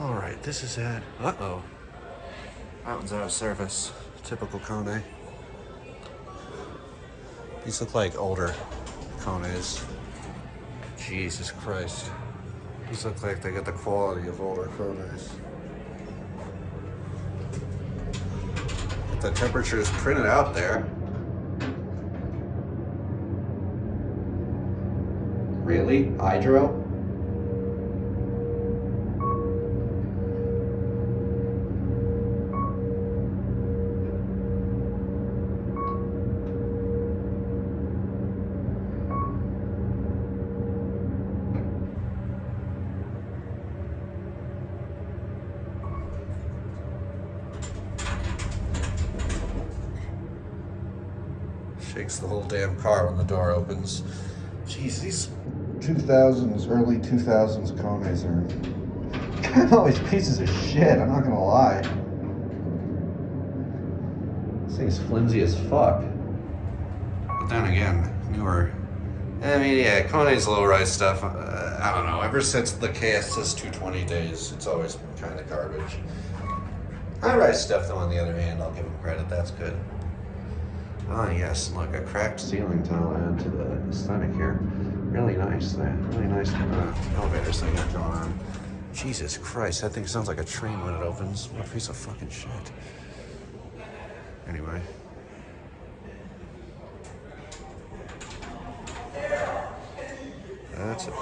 All right, this is it. Uh-oh. That one's out of service. Typical Kone. These look like older Kones. Jesus Christ. These look like they get the quality of older Kones. The temperature is printed out there. Really? Hydro? Shakes the whole damn car when the door opens. Jeez, these 2000s, early 2000s Kones are kind of always pieces of shit, I'm not gonna lie. This thing's flimsy as fuck. But then again, newer. I mean, yeah, Kone's low-rise stuff, I don't know, ever since the KSS 220 days, it's always been kind of garbage. High-rise stuff, though, on the other hand, I'll give them credit, that's good. Ah, yes, look, a cracked ceiling tile add to the aesthetic here. Really nice, really nice elevators they got going on. Jesus Christ, that thing sounds like a train when it opens. What a piece of fucking shit. Anyway. That's it.